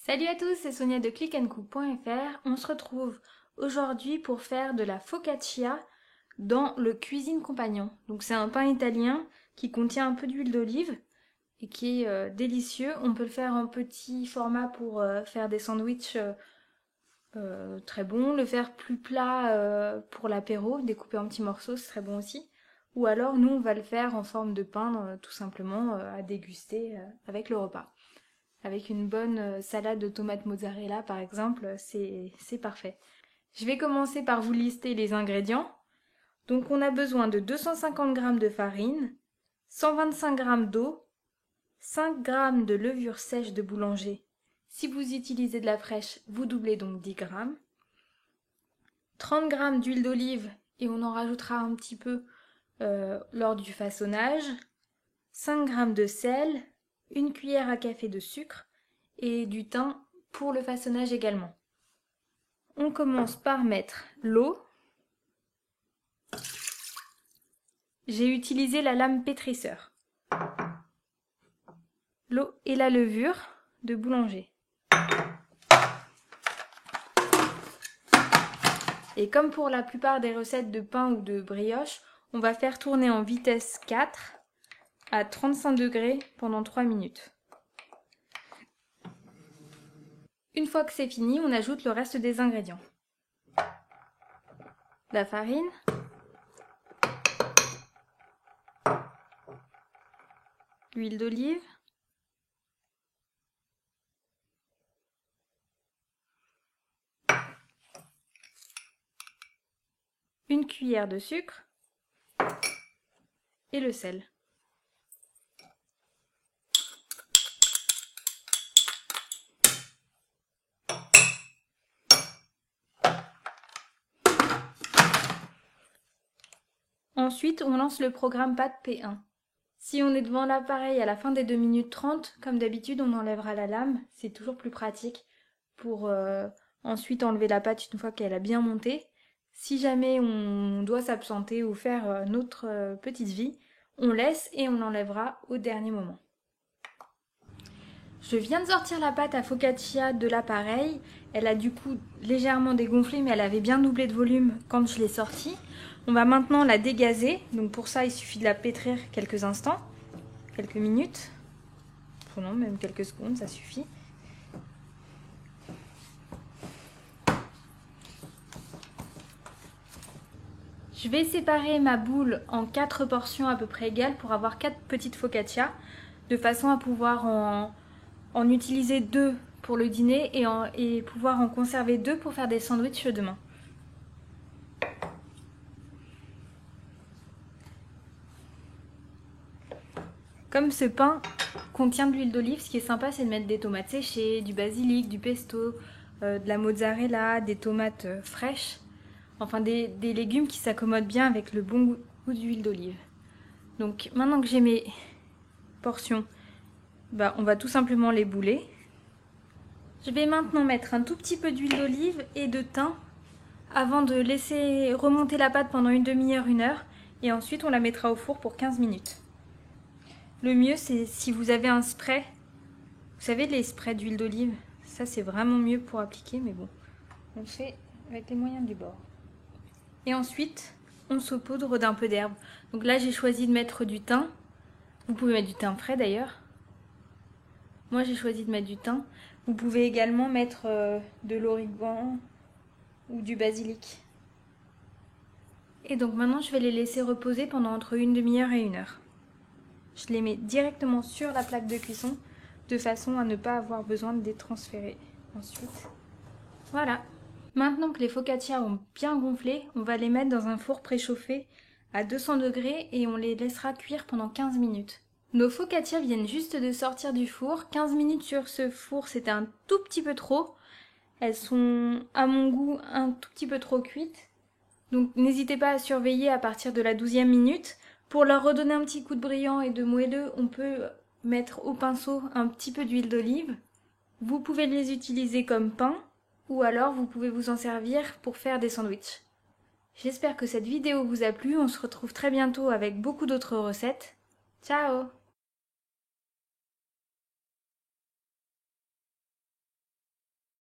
Salut à tous, c'est Sonia de clickandcook.fr. On se retrouve aujourd'hui pour faire de la focaccia dans le Cuisine Compagnon. Donc c'est un pain italien qui contient un peu d'huile d'olive et qui est délicieux. On peut le faire en petit format pour faire des sandwichs très bons, le faire plus plat pour l'apéro, découpé en petits morceaux, c'est très bon aussi. Ou alors nous on va le faire en forme de pain tout simplement à déguster avec le repas. Avec une bonne salade de tomates mozzarella par exemple, c'est parfait. Je vais commencer par vous lister les ingrédients. Donc on a besoin de 250 g de farine, 125 g d'eau, 5 g de levure sèche de boulanger. Si vous utilisez de la fraîche, vous doublez donc 10 g. 30 g d'huile d'olive et on en rajoutera un petit peu lors du façonnage. 5 g de sel, une cuillère à café de sucre et du thym pour le façonnage également. On commence par mettre l'eau. J'ai utilisé la lame pétrisseur. L'eau et la levure de boulanger. Et comme pour la plupart des recettes de pain ou de brioche, on va faire tourner en vitesse 4 à 35 degrés pendant 3 minutes. Une fois que c'est fini, on ajoute le reste des ingrédients. La farine, l'huile d'olive, une cuillère de sucre et le sel. Ensuite, on lance le programme pâte P1. Si on est devant l'appareil à la fin des 2 minutes 30, comme d'habitude, on enlèvera la lame. C'est toujours plus pratique pour ensuite enlever la pâte une fois qu'elle a bien monté. Si jamais on doit s'absenter ou faire notre petite vie, on laisse et on l'enlèvera au dernier moment. Je viens de sortir la pâte à focaccia de l'appareil. Elle a du coup légèrement dégonflé, mais elle avait bien doublé de volume quand je l'ai sortie. On va maintenant la dégazer. Donc pour ça, il suffit de la pétrir quelques instants, quelques minutes. Non, même quelques secondes, ça suffit. Je vais séparer ma boule en 4 portions à peu près égales pour avoir 4 petites focaccia, de façon à pouvoir en utiliser 2 pour le dîner et pouvoir en conserver 2 pour faire des sandwichs demain. Comme ce pain contient de l'huile d'olive, ce qui est sympa, c'est de mettre des tomates séchées, du basilic, du pesto, de la mozzarella, des tomates fraîches. Enfin, des légumes qui s'accommodent bien avec le bon goût d'huile d'olive. Donc, maintenant que j'ai mes portions, on va tout simplement les bouler. Je vais maintenant mettre un tout petit peu d'huile d'olive et de thym avant de laisser remonter la pâte pendant une demi-heure, 1 heure. Et ensuite, on la mettra au four pour 15 minutes. Le mieux, c'est si vous avez un spray. Vous savez, les sprays d'huile d'olive, ça c'est vraiment mieux pour appliquer, mais bon, on le fait avec les moyens du bord. Et ensuite, on saupoudre d'un peu d'herbe. Donc là, j'ai choisi de mettre du thym. Vous pouvez mettre du thym frais d'ailleurs. Moi, j'ai choisi de mettre du thym. Vous pouvez également mettre de l'origan ou du basilic. Et donc maintenant, je vais les laisser reposer pendant entre une demi-heure et 1 heure. Je les mets directement sur la plaque de cuisson de façon à ne pas avoir besoin de les transférer ensuite. Voilà. Maintenant que les focaccia ont bien gonflé, on va les mettre dans un four préchauffé à 200 degrés et on les laissera cuire pendant 15 minutes. Nos focaccia viennent juste de sortir du four. 15 minutes sur ce four, c'était un tout petit peu trop. Elles sont, à mon goût, un tout petit peu trop cuites. Donc n'hésitez pas à surveiller à partir de la 12e minute. Pour leur redonner un petit coup de brillant et de moelleux, on peut mettre au pinceau un petit peu d'huile d'olive. Vous pouvez les utiliser comme pain ou alors vous pouvez vous en servir pour faire des sandwichs. J'espère que cette vidéo vous a plu. On se retrouve très bientôt avec beaucoup d'autres recettes. Ciao!